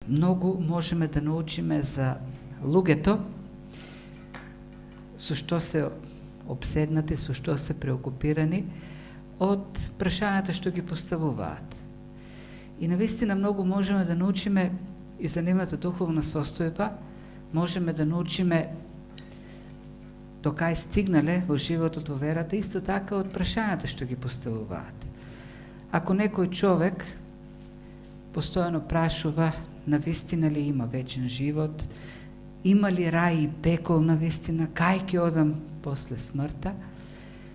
многу можеме да научиме за луѓето со што се обседнати, со што се преокупирани од прашањата што ги поставуваат. И навистина многу можеме да научиме и за нивната духовна состојба, можеме да научиме до кај стигнале во животот во верата, исто така од прашањата што ги поставуваат. Ако некој човек постојано прашува навистина ли има вечен живот, има ли рај и пекол навистина, кај ќе одам после смртта,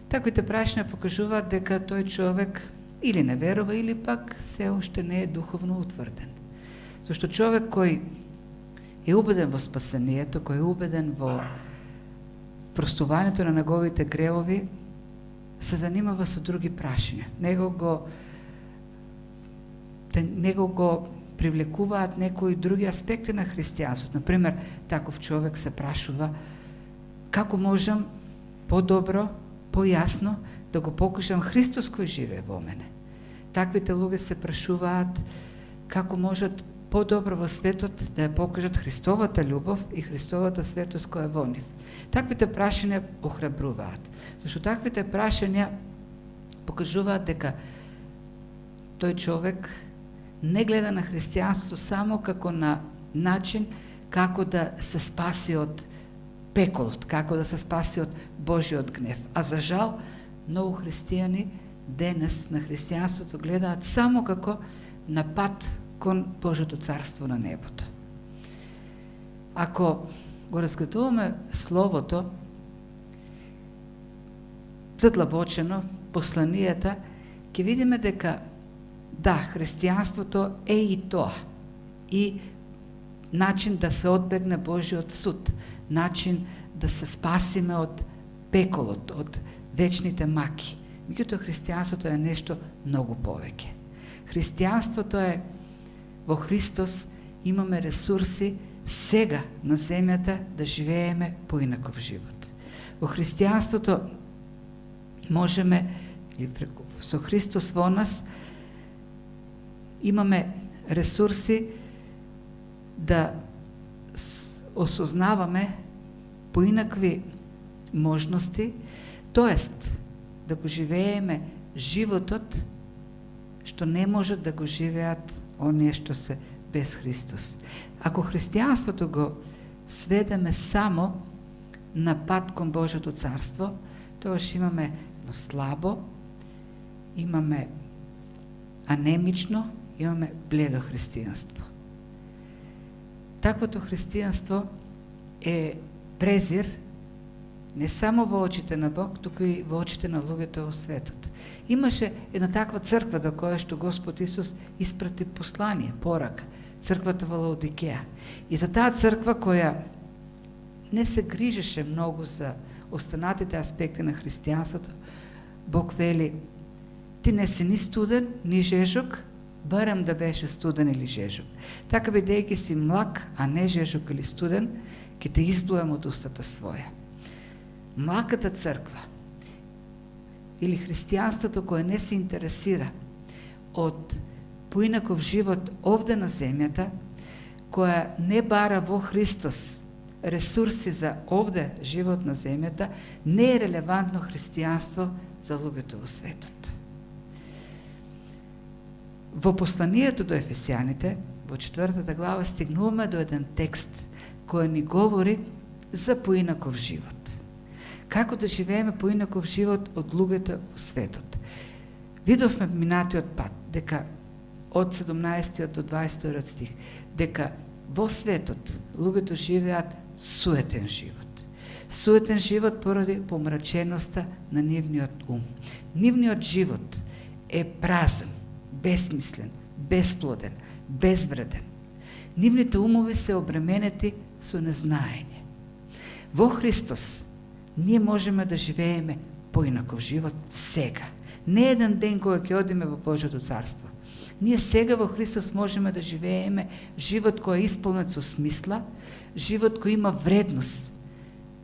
таквите прашања покажуваат дека тој човек или не верува, или пак се уште не е духовно утврден. Зашто човек кој е убеден во спасението, кој е убеден во простувањето на неговите гревови, се занимава со други прашања. Него го привлекуваат некои други аспекти на христијанството. Например, таков човек се прашува како можам подобро, појасно да го покажам Христос кој живее во мене. Таквите луѓе се прашуваат како можат подобро во светот да ја покажат Христовата љубов и Христовата светост која е во нив. Таквите прашања охрабруваат, зашто таквите прашања покажуваат дека тој човек не гледа на христијанството само како на начин како да се спаси од пеколот, како да се спаси од Божиот гнев. А за жал, многу христијани денес на христијанството гледаат само како на пат кон Божиото царство на небото. Ако го разгледуваме Словото задлабочено, посланијата, ќе видиме дека да, христијанството е и тоа. И начин да се одбегне Божиот суд, начин да се спасиме од пеколот, од вечните маки. Меѓутоа, христијанството е нешто многу повеќе. Христијанството е во Христос, имаме ресурси сега на земјата да живееме поинаков живот. Во христијанството можеме, или со Христос во нас, имаме ресурси да осознаваме поинакви можности, тоест да го живееме животот што не можат да го живеат оние што се без Христос. Ако христијанството го сведеме само на пат кон Божјото царство, тогаш имаме слабо, имаме анемично, имаме бледо христијанство. Таквото христијанство е презир не само во очите на Бог, туку и во очите на луѓето во светот. Имаше една таква црква до која што Господ Исус испрати послание, порака, црквата во Лаодикеја. И за таа црква која не се грижеше многу за останатите аспекти на христијанството, Бог вели: ти не си ни студен, ни жежок, барем да беше студен или жежок. Така бидејќи си млак, а не жежок или студен, ќе те изблуем од устата своја. Млаката црква или христијанството кое не се интересира од поинаков живот овде на земјата, која не бара во Христос ресурси за овде живот на земјата, не е релевантно христијанство за луѓето во светот. Во посланието до Ефесијаните, во 4 глава, стигнуваме до еден текст кој ни говори за поинаков живот. Како да живееме поинаков живот од луѓето во светот. Видовме минатиот пат дека од 17 до 20 стих дека во светот луѓето живеат суетен живот. Суетен живот поради помраченоста на нивниот ум. Нивниот живот е празен, безсмислен, бесплоден, безвреден. Нивните умови се обременети со незнаење. Во Христос ние можеме да живееме поинаков живот сега. Не еден ден кога ќе одиме во Божјото царство. Ние сега во Христос можеме да живееме живот кој е исполнет со смисла, живот кој има вредност,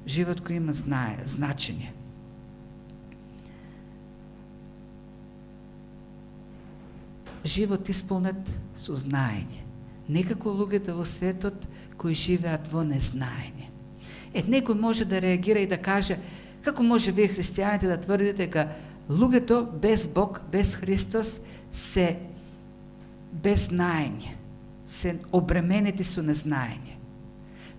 живот кој има значење. Живот исполнет со знаење. некако луѓето во светот кои живеат во незнаење. Некој може да реагира и да каже, како може вие христијаните да тврдите дека луѓето без Бог, без Христос се без знаење, се обременети со незнаење.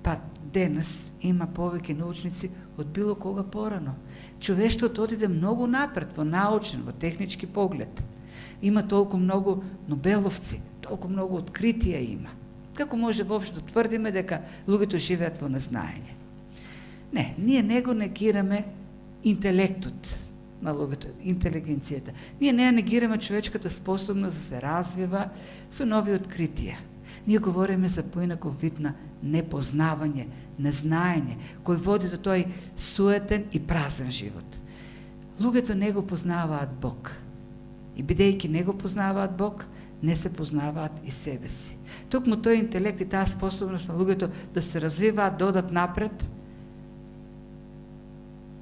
Па денес има повеќе научници од било кога порано. Човештвото отиде многу напред во научен, во технички поглед. Има толку многу Нобеловци, толку многу откритија има. Како може воопшто да тврдиме дека луѓето живеат во незнаење? Не, ние не го негираме интелектот на луѓето, интелигенцијата. Ние не негираме човечката способност да се развива со нови откритија. Ние говориме за поинаков вид на непознавање, незнаење, кој води до тој суетен и празен живот. Луѓето не го познаваат Бог. И бидејќи не го познаваат Бог, не се познаваат и себе си. Токму тој интелект и таа способност на луѓето да се развиваат, додат напред,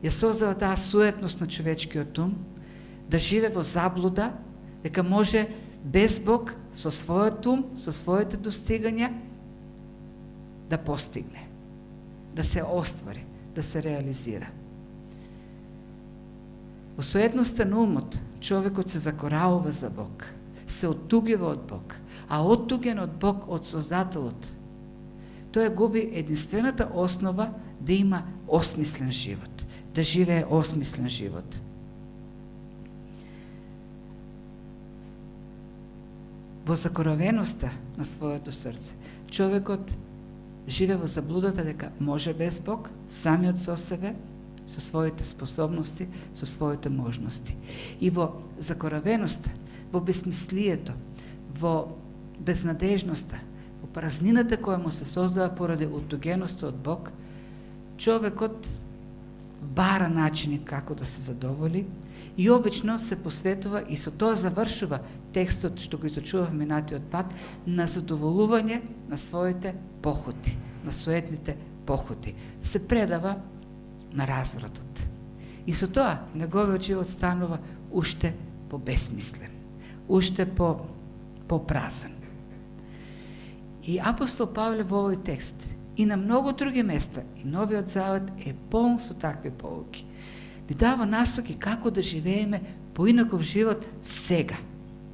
ја создава таа суетност на човечкиот ум, да живе во заблуда, дека може без Бог, со својот ум, со своите достигања, да постигне, да се оствари, да се реализира. Во суетноста на умот, човекот се закораува за Бог, се оттугива од Бог, а оттуген од Бог, од Создателот, тој губи единствената основа да има осмислен живот, да живее осмислен живот. Во закоравеноста на своето срце, човекот живе во заблудата дека може без Бог, самиот со себе, со своите способности, со своите можности. И во закоравеноста, во безмислието, во безнадежноста, во празнината која му се создава поради оттугеноста од Бог, човекот бара начини како да се задоволи и обично се посветува, и со тоа завршува текстот што го изучувавме минатиот пат, на задоволување на своите похоти, на суетните похоти. Се предава на развратот. И со тоа неговиот живот станува уште побесмислен, уште попразен. И апостол Павле во овој текст и на многу други места, и Новиот Завет е полн со такви поуки. Ни дава насоки како да живееме поинаков живот сега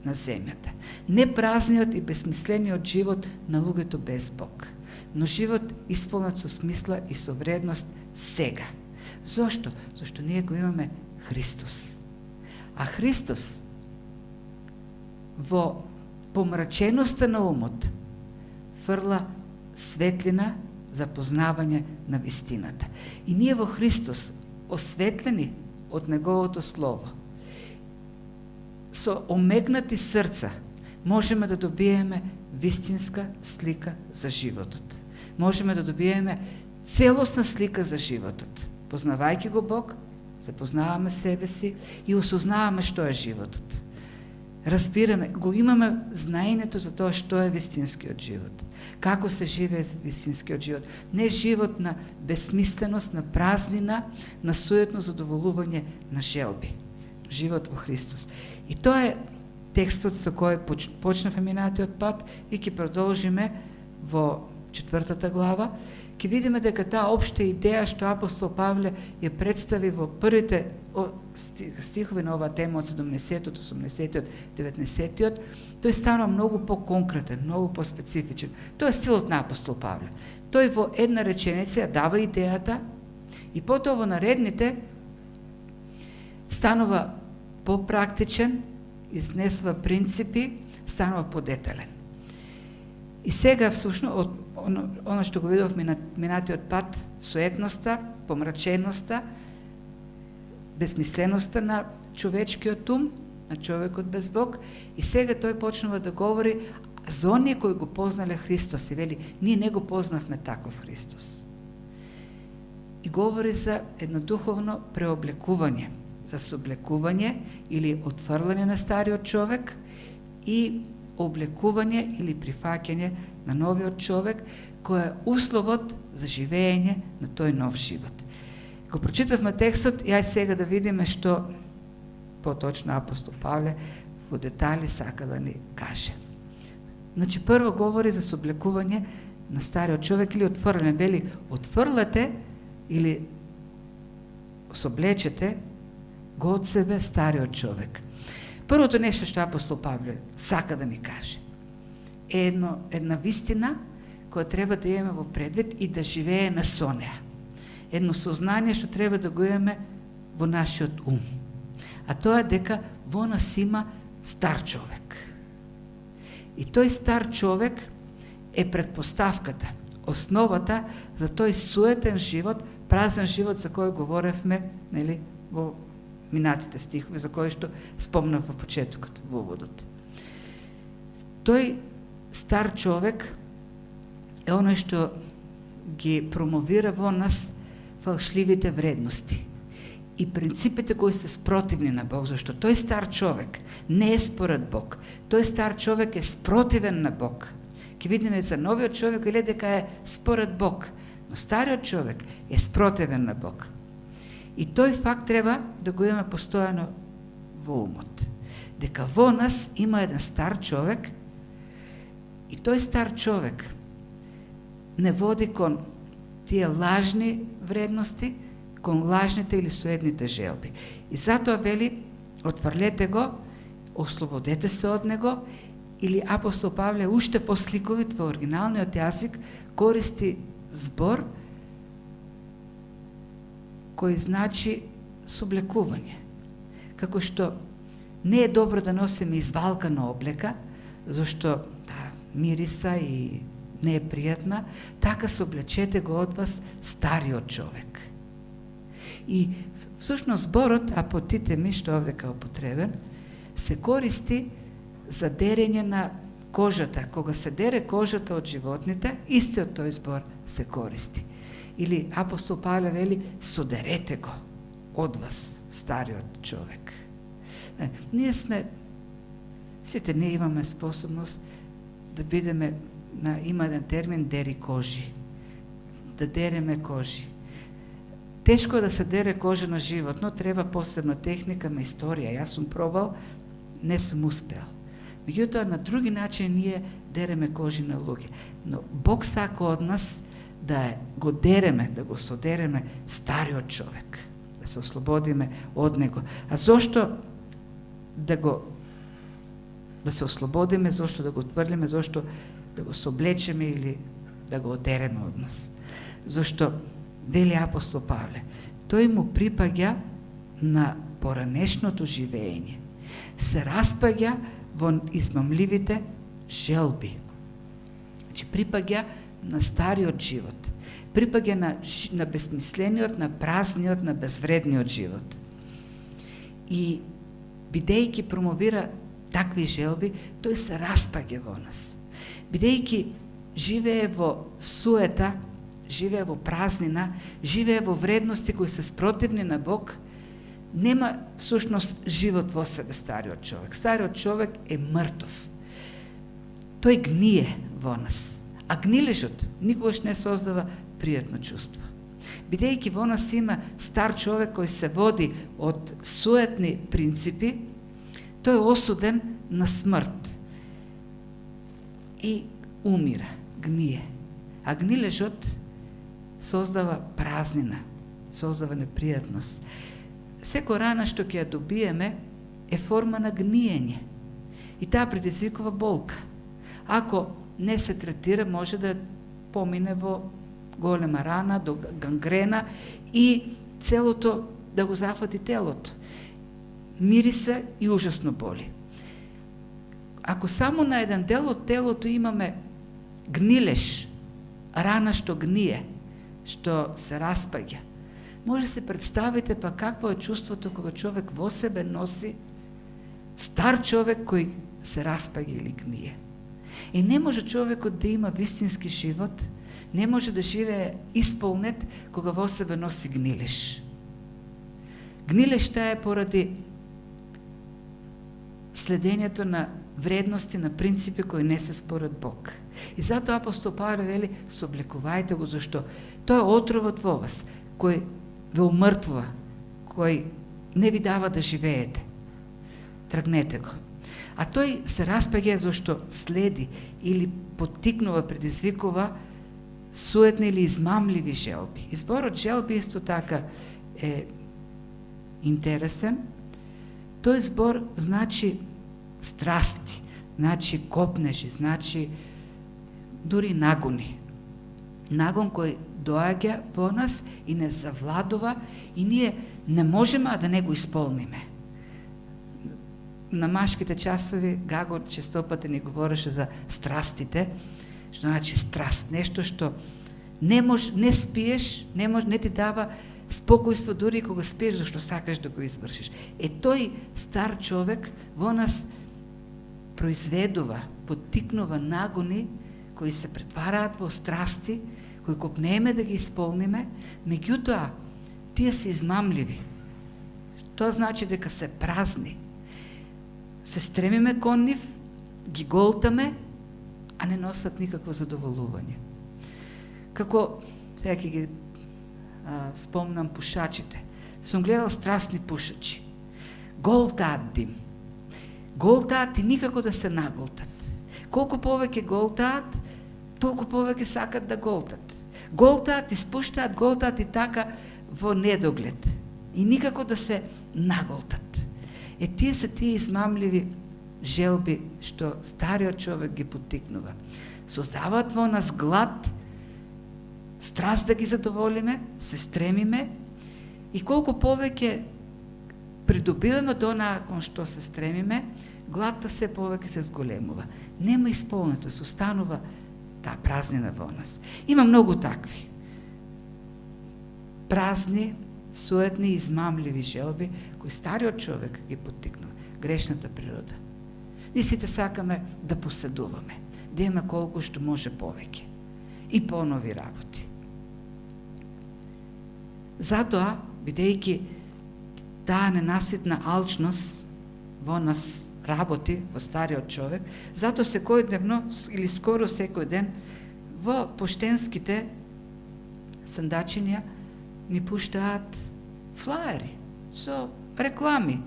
на земјата. Не празниот и безсмислениот живот на луѓето без Бог, но живот исполнет со смисла и со вредност сега. Зошто? Зошто ние го имаме Христос. А Христос во помраченоста на умот фрла светлина за познавање на вистината. И ние во Христос, осветлени од Неговото Слово, со омекнати срца, можеме да добиеме вистинска слика за животот. Можеме да добиеме целосна слика за животот. Познавајќи го Бог, запознаваме себе си и осознаваме што е животот. Разбираме, го имаме знаењето за тоа што е вистинскиот живот. Како се живее вистинскиот живот. Не живот на безсмисленост, на празнина, на суетно задоволување на желби. Живот во Христос. И тоа е текстот со кој почнавме минатиот пат и ќе продолжиме во 4 глава. Ќе видиме дека таа општа идеја што апостол Павле ја представи во првите стихови на оваа тема од 70-тот, 80-тот, 90-тот, тој станува многу по-конкретен, многу по-специфичен. Тоа е стилот на апостол Павле. Тој во една реченица дава идејата и потоа во наредните станува по-практичен, изнесува принципи, станува подетелен. И сега всушност од оно што го видовме на минатиот пат, суетноста, помраченоста, безмисленоста на човечкиот ум, на човекот без Бог, и сега тој почнува да говори за оние кои го познале Христос и вели, ние не го познавме таков Христос. И говори за едно духовно преоблекување, за соблекување или отфрлање на стариот човек и облекување или прифаќање на новиот човек, кој е условот за живење на тој нов живот. Го прочитавме текстот и ај сега да видиме што поточно апостол Павле во детали сака да ни каже. Значи прво говори за соблекување на стариот човек или отфрлен. Вели, отфрлете или соблечете го од себе стариот човек. Првото нешто што апостол Павле сака да ни каже е една вистина која треба да имаме во предвид и да живееме со неа. Едно сознание што треба да го имаме во нашиот ум. А тоа е дека во нас има стар човек. И тој стар човек е предпоставката, основата за тој суетен живот, празен живот за кој говоревме, нели, во минатите стихови, за кој што спомнав во почетокот, во уводот. Тој стар човек е оној што ги промовира во нас фалшливите вредности и принципите кои се спротивни на Бог, зашто тој стар човек не е според Бог. Тој стар човек е спротивен на Бог. Ке видиме за новиот човек или дека е според Бог, но стариот човек е спротивен на Бог. И тој факт треба да го имаме постојано во умот. Дека во нас има еден стар човек и тој стар човек не води кон тие лажни вредности, кон лажните или суетните желби. И затоа вели, отврлете го, ослободете се од него, или апостол Павле уште посликовит во оригиналниот јазик користи збор кој значи соблекување. Како што не е добро да носиме извалкана облека, зашто мириса и не е пријатна, така соблечете го од вас стариот човек. И всушност зборот апотитеми, што овде као употребен, се користи за дерење на кожата. Кога се дере кожата од животните, истиот тој збор се користи. Или апостол Павле вели, содерете го од вас стариот човек. Ние сме, сите ние имаме способност да бидеме, има еден термин, дери кожи. Да дереме кожи. Тешко да се дере кожа на животно, треба посебна техника, ма историја. Јас сум пробал, не сум успел. Меѓутоа, на други начин ние дереме кожи на луѓе. Но Бог сака од нас да го дереме, да го содереме стариот човек, да се ослободиме од него. А зошто да се ослободиме, зошто да го отврлиме, зошто да го соблечеме или да го одереме од нас? Зошто, вели апостол Павле, тој му припаѓа на поранешното живење, се распаѓа во измамливите желби. Значи, припаѓа на стариот живот, припаѓа на безсмислениот, на празниот, на безвредниот живот. И бидејќи промовира такви желби, тој се распаѓа во нас. Бидејќи живее во суета, живее во празнина, живее во вредности кои се спротивни на Бог, нема всушност живот во себе стариот човек. Стариот човек е мртов. Тој гние во нас. А гнилежот никогаш не создава пријатно чувство. Бидејќи во нас има стар човек кој се води од суетни принципи, тој е осуден на смрт и умира, гние. А гнилежот создава празнина, создава непријатност. Секоја рана што ќе ја добиеме е форма на гниење и таа предизвикува болка. Ако не се третира, може да помине во голема рана, до гангрена и целото да го зафати телото. Мириса и ужасно боли. Ако само на еден дел од телото имаме гнилеж, рана што гние, што се распаѓа, може се представите па какво е чувството кога човек во себе носи стар човек кој се распаѓа или гние. И не може човекот да има вистински живот, не може да живее исполнет кога во себе носи гнилеж. Гнилешта е поради следењето на вредности, на принципи кои не се според Бог. И затоа апостол Павле вели, соблекувајте го, зашто тој е отровот во вас, кој ве умртвува, кој не ви дава да живеете. Тргнете го. А тој се распаѓа зашто следи или поттикнува, предизвикува суетни или измамливи желби. Изборот желби исто така е интересен. Тој збор значи страсти, значи копнежи, значи дури нагони. Нагон кој доаѓа во нас и не завладува и ние не можеме да не го исполниме. На машките часови Гаго честопати ни говореше за страстите, што значи страст, нешто што не спиеш, не ти дава спокојство дури кога спиеш, зашто сакаш да го извршиш. Тој стар човек во нас произведува, поттикнува нагони кои се претвараат во страсти, кои копнеме да ги исполниме, меѓутоа тие се измамливи. Тоа значи дека се празни. Се стремиме кон нив, ги голтаме, а не носат никакво задоволување. Како, сега ќе ги спомнам пушачите. Сум гледал страстни пушачи. Голтаат дим. Голтаат и никако да се наголтат. Колку повеќе голтаат, толку повеќе сакат да голтат. Голтаат, испуштаат, голтаат и така во недоглед. И никако да се наголтат. Тие се тие измамливи желби што стариот човек ги поттикнува. Создаваат во нас глад, страст да ги задоволиме, се стремиме и колку повеќе придобиваме до кон што се стремиме, гладта се повеќе се зголемува. Нема исполнето, се останува таа празнина во нас. Има многу такви. Празни, суетни, измамливи желби кои стариот човек ги поттикнува. Грешната природа. Ние сите сакаме да поседуваме, да имаме колку што може повеќе и понови работи. Затоа, бидејќи таа ненаситна алчност во нас работи, во стариот човек, затоа секојдневно или скоро секој ден во поштенските сандачиња ни пуштаат флаери со реклами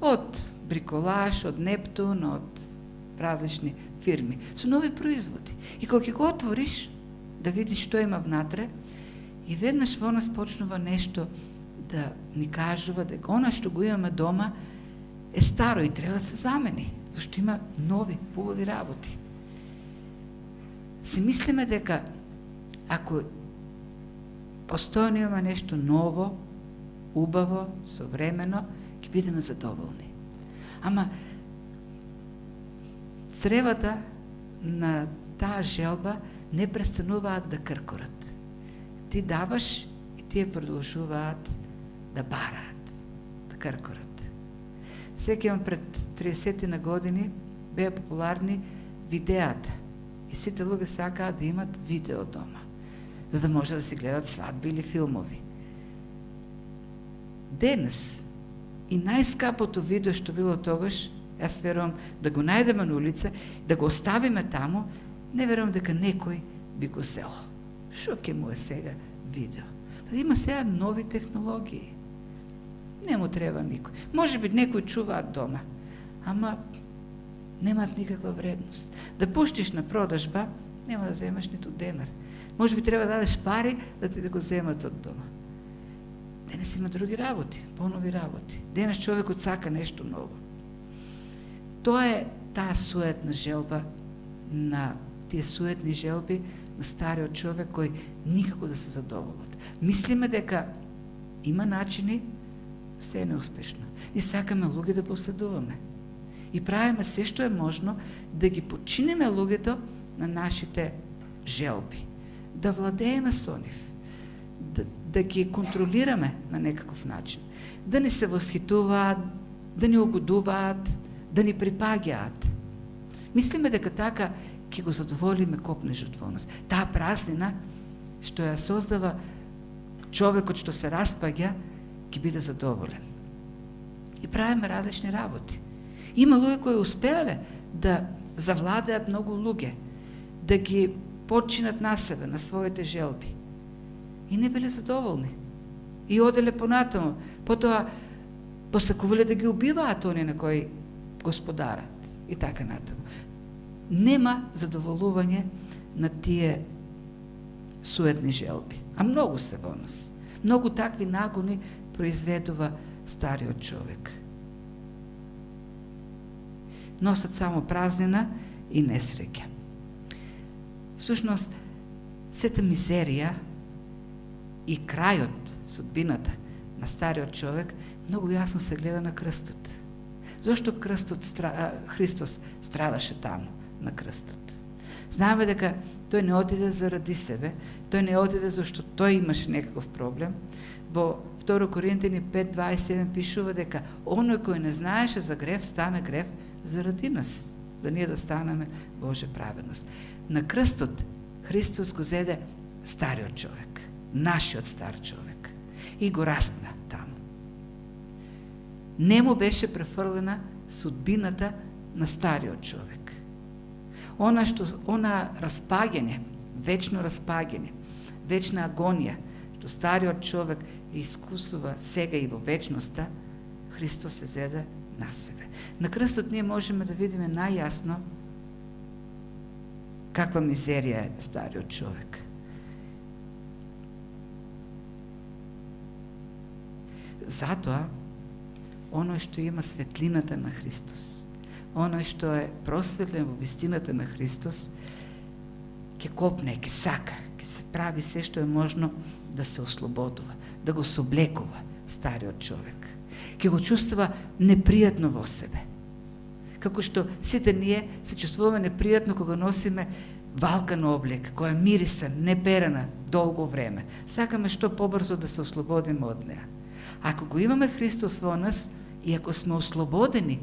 од Бриколаж, од Нептун, од различни фирми, со нови производи. И кога ќе го отвориш, да видиш што има внатре, и веднаш во нас почнува нешто да ни кажува дека она што го имаме дома е старо и треба да се замени, зашто има нови, убави работи. Си мислиме дека ако постојано има нешто ново, убаво, современо, ќе бидеме задоволни. Ама цревата на таа желба не престануваат да кркорат. Ти даваш и тие продолжуваат да бараат, да кркорат. Сеќавам пред 30 на години беа популарни видеата и сите луѓе сакаат да имат видео дома, за да може да си гледат свадби или филмови. Денес и најскапото видео што било тогаш, јас верувам да го најдеме на улица, да го оставиме таму, не верувам дека некој би го сел. Шо ќе му е сега видео? Има сега нови технологии. Не му треба никој. Може би некој чуваат дома, ама немаат никаква вредност. Да пуштиш на продажба, нема да земаш ниту денар. Може би треба да дадеш пари да ти да го земат од дома. Денес има други работи, понови работи. Денес човекот сака нешто ново. Тоа е таа суетна желба на тие суетни желби на стариот човек кој никако да се задоволат. Мислиме дека има начини, се е неуспешно. И сакаме луѓе да поседуваме. И правиме се што е можно да ги подчиниме луѓето на нашите желби. Да владееме со нив. Да ги контролираме на некаков начин. Да ни се восхитуваат, да ни угодуваат, да ни припаѓаат. Мислиме дека така ќе го задоволиме копнежот во нас. Таа празнина што ја создава човекот што се распаѓа, ќе биде задоволен. И правиме различни работи. Има луѓе кои успеале да завладеат многу луѓе, да ги подчинат на себе, на своите желби. И не биле задоволни. И оделе понатаму. Потоа посакувале да ги убиваат они на кои господарат. и така натаму. Нема задоволување на тие суетни желби. А многу се во нас. Многу такви нагони произведува стариот човек. Носат само празнина и несреќа. Всушност, сета мизерија и крајот, судбината на стариот човек многу јасно се гледа на крстот. Зошто Христос страдаше таму на крстот? Знаеме дека тој не отиде заради себе, тој не отиде зашто тој имаше некаков проблем. Во 2 Коринтини 5:27 пишува дека оној кој не знаеше за грев, стана грев заради нас, за ние да станеме Божја праведност. На крстот Христос го зеде стариот човек, нашиот стар човек, и го распна таму. Не му беше префрлена судбината на стариот човек. Она распаѓање, вечно распаѓање, вечна агонија, што стариот човек искусува сега и во вечноста, Христос се зеде на себе. На крстот ние можеме да видиме најјасно каква мизерија е стариот човек. Затоа, оној што има светлината на Христос, оној што е просветлен во вистината на Христос, ќе копне, ќе сака, ќе се прави се што е можно да се ослободува, да го соблекува стариот човек. Ќе го чувствува непријатно во себе. Како што сите ние се чувствуваме непријатно кога носиме валкан облек, која мириса, неперена долго време. Сакаме што побрзо да се ослободиме од неа. Ако го имаме Христос во нас и ако сме ослободени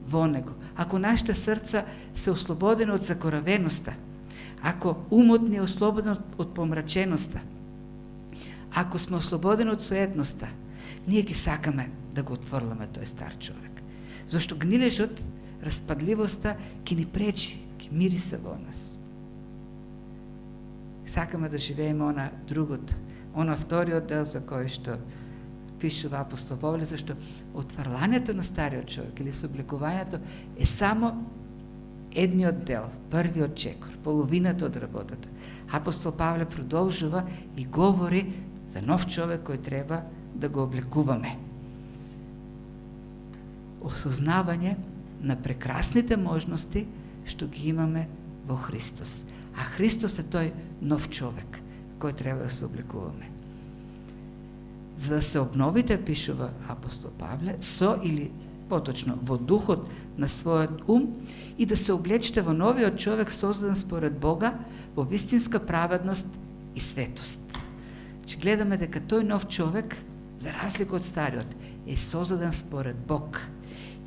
во Него, ако нашите срца се ослободени од закоравеноста, ако умот ни е ослободен од помраченоста, ако сме ослободени од суетноста, ние ги сакаме да го отфрламе тој стар човек. Зашто гнилежот, распадливоста ќе ни пречи, ќе мириса во нас. Сакаме да живееме она другото, она вториот дел за кој што пишува апостол Павле, зашто отфрлањето на стариот човек или сооблекувањето е само едниот дел, првиот чекор, половината од работата. Апостол Павле продолжува и говори за нов човек кој треба да го облекуваме. Осознавање на прекрасните можности што ги имаме во Христос. А Христос е тој нов човек кој треба да се облекуваме. За да се обновите, пишува апостол Павле, со или поточно во духот на својот ум и да се облечете во новиот човек создаден според Бога во вистинска праведност и светост. Че гледаме дека тој нов човек, за разлика од стариот, е создаден според Бог.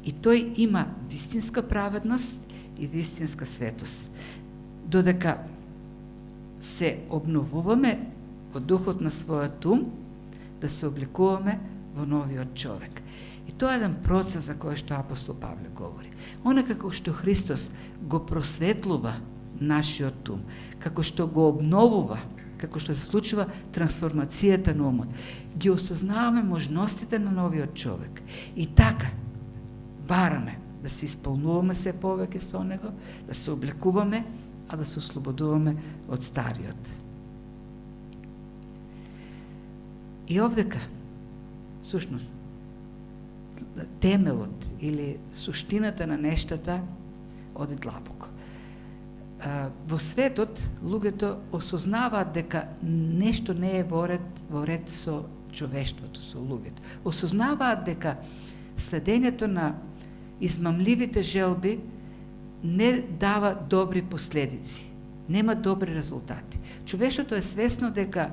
И тој има вистинска праведност и вистинска светост. Додека се обновуваме во духот на својот ум, да се обликуваме во новиот човек. И тоа е еден процес за кој што апостол Павле говори. Оно како што Христос го просветлува нашиот ум, како што го обновува, како што се случува трансформацијата на умот, ги осознаваме можностите на новиот човек. И така бараме да се исполнуваме се повеќе со него, да се облекуваме, а да се ослободуваме од стариот. И овдека, сушност, темелот или суштината на нештата оди длабоко. Во светот, луѓето осознаваат дека нешто не е во ред со човештвото, со луѓето. Осознаваат дека следењето на измамливите желби не дава добри последици, нема добри резултати. Човештвото е свесно дека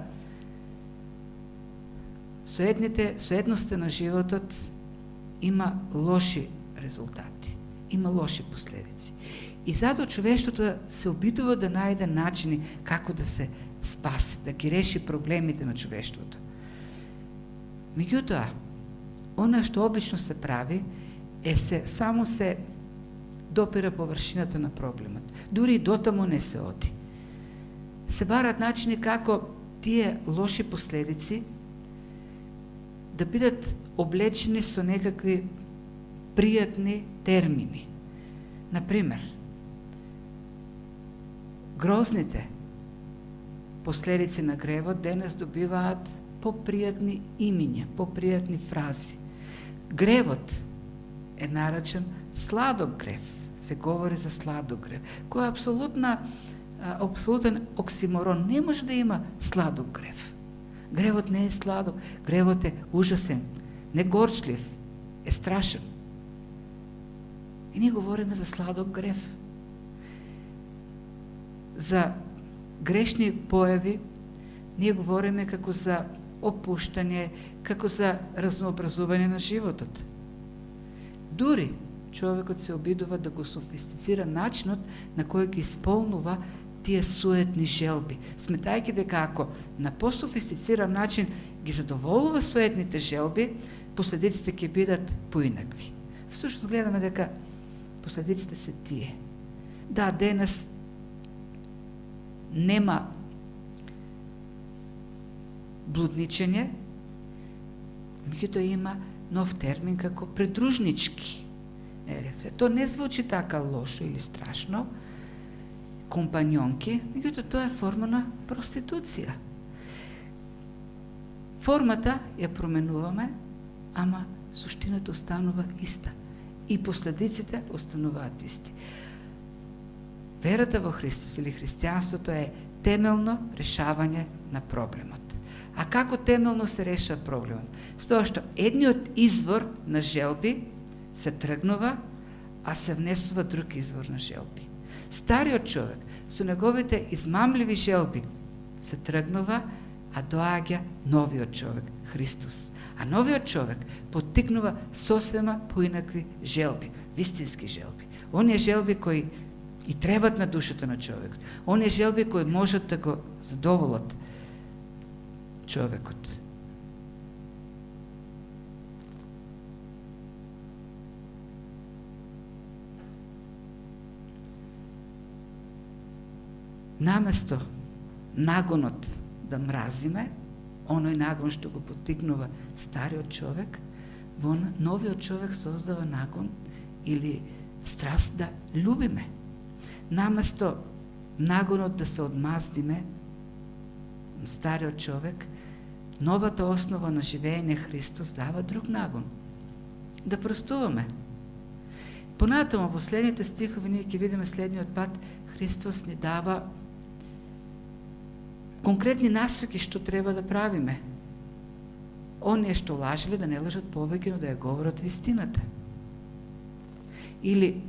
соедността на животот има лоши резултати, има лоши последици. И затоа човештвото се обидува да најде начини како да се спаси, да ги реши проблемите на човештвото. Меѓутоа, она што обично се прави е само се допира површината на проблемот. Дури и дотаму не се оди. Се барат начини како тие лоши последици да бидат облечени со некакви пријатни термини. Например, грозните последици на гревот денес добиваат попријатни имиња, попријатни фрази. Гревот е наречен сладок грев. Се говори за сладок грев, кој е апсолутен оксиморон. Не може да има сладок грев. Гревот не е сладок, гревот е ужасен, не горчлив, е страшен. И ние говориме за сладок грев. За грешни појави ние говориме како за опуштање, како за разнообразување на животот. Дури човекот се обидува да го софистицира начинот на кој ги исполнува тие суетни желби, сметајќи дека ако на пософистициран начин ги задоволува суетните желби, последиците ќе бидат поинакви. Всушност гледаме дека последиците се тие. Да, денес нема блудничење, меѓутоа има нов термин како придружнички. То не звучи така лошо или страшно, компаньонки, меѓутоа тоа е форма на проституција. Формата ја променуваме, ама суштината останува иста. И последиците остануваат исти. Верата во Христос или христијанството е темелно решавање на проблемот. А како темелно се решава проблемот? Со тоа што едниот извор на желби се тргнува, а се внесува друг извор на желби. Стариот човек со неговите измамливи желби се тргнува, а доаѓа новиот човек, Христос. А новиот човек поттикнува сосема поинакви желби, вистински желби. Оние желби кои и требат на душата на човекот. Оние желби кои можат да го задоволат човекот. Наместо нагонот да мразиме, оној нагон што го поттикнува стариот човек, во новиот човек создава нагон или страст да любиме. Наместо нагонот да се одмаздиме, стариот човек, новата основа на живење Христос дава друг нагон. Да простуваме. Понатаму, во следните стихови, ние ќе видиме следниот пат, Христос ни дава конкретни насоки што треба да правиме. Оние што лажеле да не лажат повеќе, но да ја говорат вистината. Или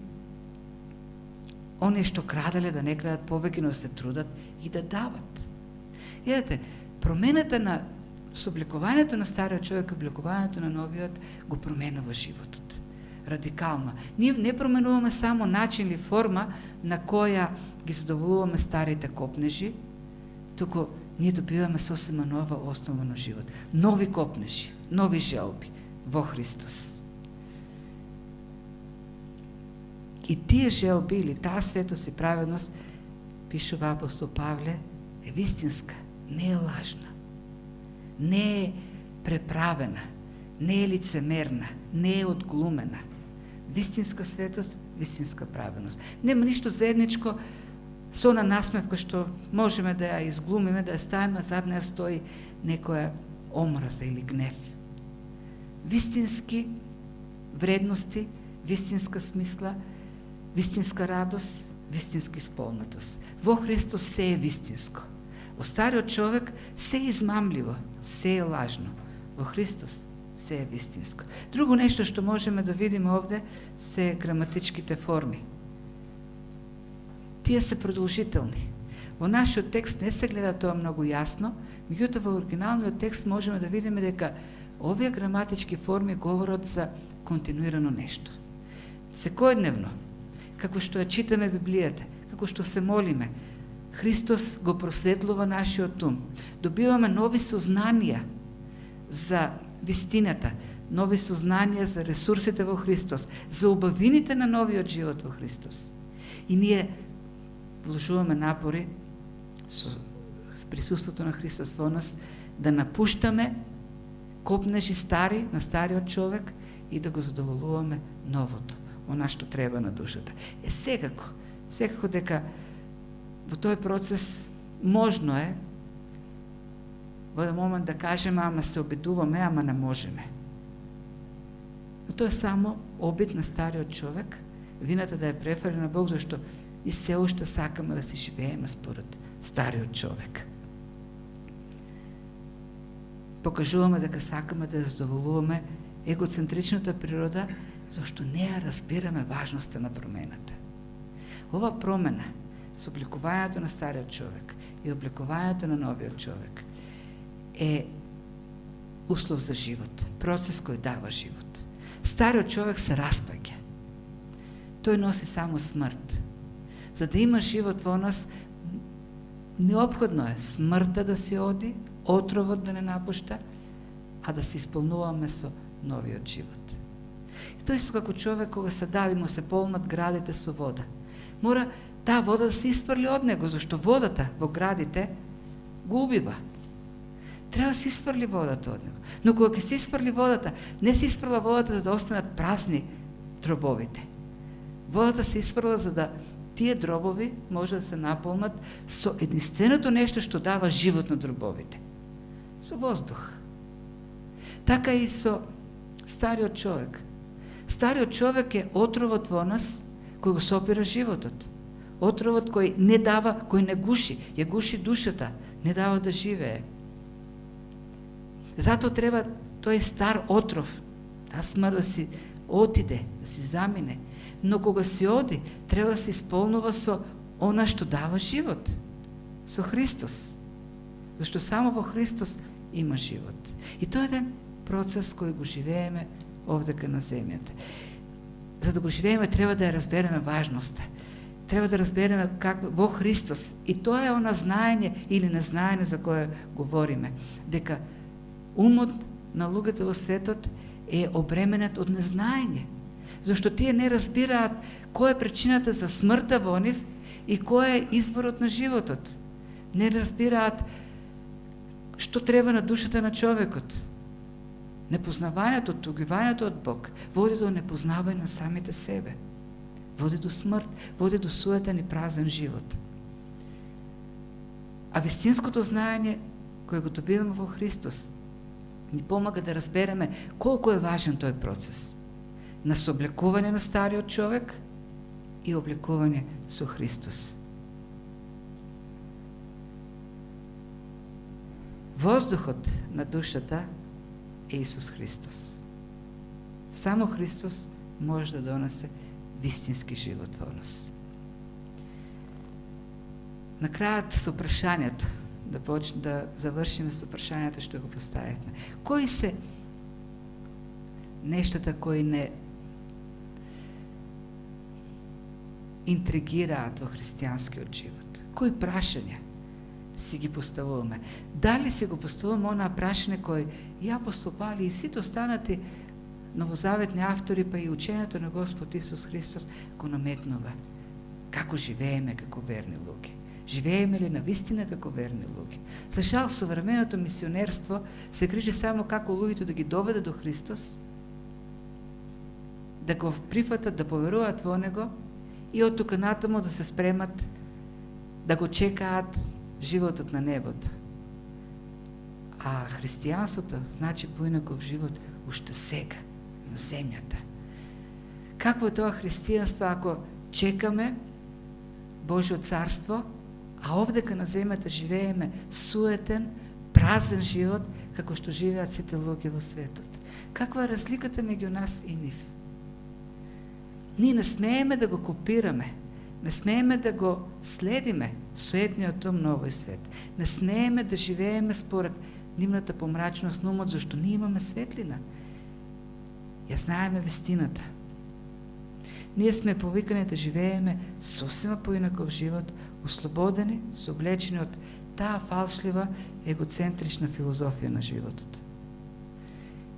оние што крадале да не крадат повеќе, но да се трудат и да дават. Видете, промената на собликувањето на стариот човек и обликувањето на новиот го променува животот. Радикално. Ние не променуваме само начин или форма на која ги задоволуваме старите копнежи, туку ние добиваме сосема нова основа на живот. Нови копнежи, нови желби во Христос. И тие желби или таа светост и праведност, пишува апостол Павле, е вистинска, не е лажна, не е преправена, не е лицемерна, не е отглумена. Вистинска светост, вистинска праведност. Нема ништо заедничко со на насмевка што можеме да ја изглумиме, да ја ставиме, зад неја стои некоја омраза или гнев. Вистински вредности, вистинска смисла, вистинска радост, вистински исполнатост. Во Христос се е вистинско. Во стариот човек се е измамливо, се е лажно. Во Христос се е вистинско. Друго нешто што можеме да видиме овде се граматичките форми. Тие се продолжителни. Во нашиот текст не се гледа тоа многу јасно, меѓутоа во оригиналниот текст можеме да видиме дека овие граматички форми говорат за континуирано нешто. Секојдневно, како што ја читаме Библијата, како што се молиме, Христос го просветлува нашиот ум. Добиваме нови сознанија за вистината, нови сознанија за ресурсите во Христос, за убавините на новиот живот во Христос. И ние вложуваме напори со присуството на Христос во нас да напуштаме копнежи стари на стариот човек и да го задоволуваме новото. она што треба на душата. Секако дека во тој процес можно е во еден момент да кажеме, ама се обидуваме, ама не можеме. Но тоа е само обид на стариот човек, вината да ја префали на Бог, зашто и се уште сакаме да си живееме според стариот човек. Покажуваме дека сакаме да ја задоволуваме егоцентричната природа, зашто не ја разбираме важноста на промената. Ова промена со обликувањето на стариот човек и обликувањето на новиот човек е услов за живот, процес кој дава живот. Стариот човек се распаѓа. Тој носи само смрт. За да има живот во нас, неопходно е смртта да се оди, отровот да не напушта, а да се исполнуваме со новиот живот. И тој со како човек, кога се дави, му се полнат градите со вода. Мора таа вода да се испрли од него, зашто водата во градите го убива. Треба да се испрли водата од него. Но кога ќе се испрли водата, не се испрла водата за да останат празни дробовите. Водата се испрла за да тие дробови може да се наполнат со единственото нешто што дава живот на дробовите. Со воздух. Така и со стариот човек. Стариот човек е отровот во нас кој го сопира животот. Отровот кој не дава, кој не гуши, ја гуши душата, не дава да живее. Затоа треба тој стар отров, таа смрт да си отиде, да си замине. Но кога си оди, треба да се исполнува со она што дава живот, со Христос. Зашто само во Христос има живот. И тоа е еден процес кој го живееме овдека на земјата. За да го живееме, треба да ја разбереме важноста. Треба да разбереме как во Христос. И тоа е она знаење или незнаење за кое говориме. Дека умот на луѓето во светот е обременет од незнаење. Зашто тие не разбираат која е причината за смртта во нив и кој е изворот на животот. Не разбираат што треба на душата на човекот. Непознавањето, тугивањето од Бог води до непознавање на самите себе. Води до смрт, води до суетен и празен живот. А вистинското знаење кое го добиваме во Христос ни помага да разбереме колку е важен тој процес на сооблекување на стариот човек и облекување со Христос. Воздухот на душата е Исус Христос. Само Христос може да донесе вистински живот во нас. На крајот со прашањето, да завршиме со прашањето што го поставивме. Кои се нештата кои не интригираат во христијанскиот живот? Кои прашања си ги поставуваме? Дали си го поставуваме онаа прашање кој и апостол Павле и сите останати новозаветни автори, па и учењето на Господ Исус Христос го наметнува? Како живееме како верни луѓе? Живееме ли на вистина како верни луѓе? За жал, современото мисионерство се грижи само како луѓето да ги доведе до Христос, да го прифатат, да поверуваат во Него и од тука натаму да се спремат да го чекаат животот на небото. А христијанството значи поинаков живот уште сега, на земјата. Какво е тоа христијанство ако чекаме Божјо царство, а овдека на земјата живееме суетен, празен живот, како што живеат сите луѓе во светот? Каква е разликата меѓу нас и нив? Ние не смееме да го копираме, не смееме да го следиме суетниот ум на овој свет. Не смееме да живееме според нивната помрачност на умот, зашто ние имаме светлина. Ја знаеме вистината. Ние сме повикани да живееме сосема поинаков живот, ослободени, соблечени од таа фалшлива, егоцентрична филозофија на животот.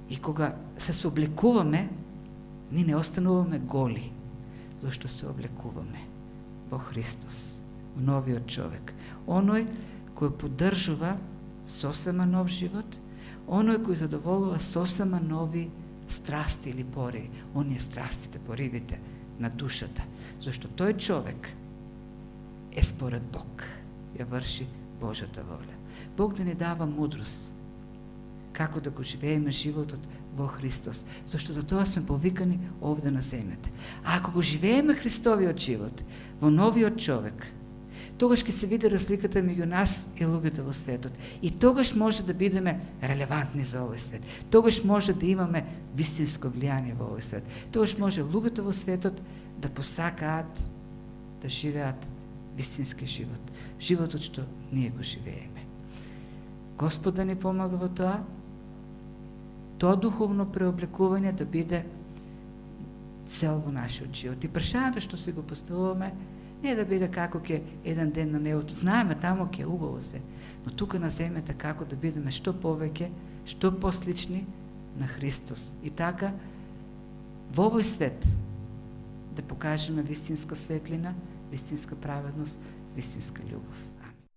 И кога се сооблекуваме, ние не остануваме голи, зашто се облекуваме во Христос, во новиот човек. Оној кој поддржува сосема нов живот, оној кој задоволува сосема нови страсти или пори. Оние страстите, поривите, на душата. Зашто тој човек е според Бог. Ја врши Божјата воля. Бог да ни дава мудрост како да го живееме животот во Христос, зашто за тоа сме повикани овде на земјата. А ако го живееме Христовиот живот во новиот човек, тогаш ќе се види разликата меѓу нас и луѓето во светот. И тогаш може да бидеме релевантни за овој свет. Тогаш може да имаме вистинско влијание во овој свет. Тогаш може луѓето во светот да посакаат да живеат вистински живот. Животот што ние го живееме. Господ да ни помага во тоа духовно преоблекување да биде цел во нашиот живот. И прашањето што се го поставуваме не да биде како ќе еден ден на небото. Знаеме тамо ќе убаво се, но тука на земјата како да бидеме што повеќе, што послични на Христос. И така во овој свет да покажеме вистинска светлина, вистинска праведност, вистинска љубов.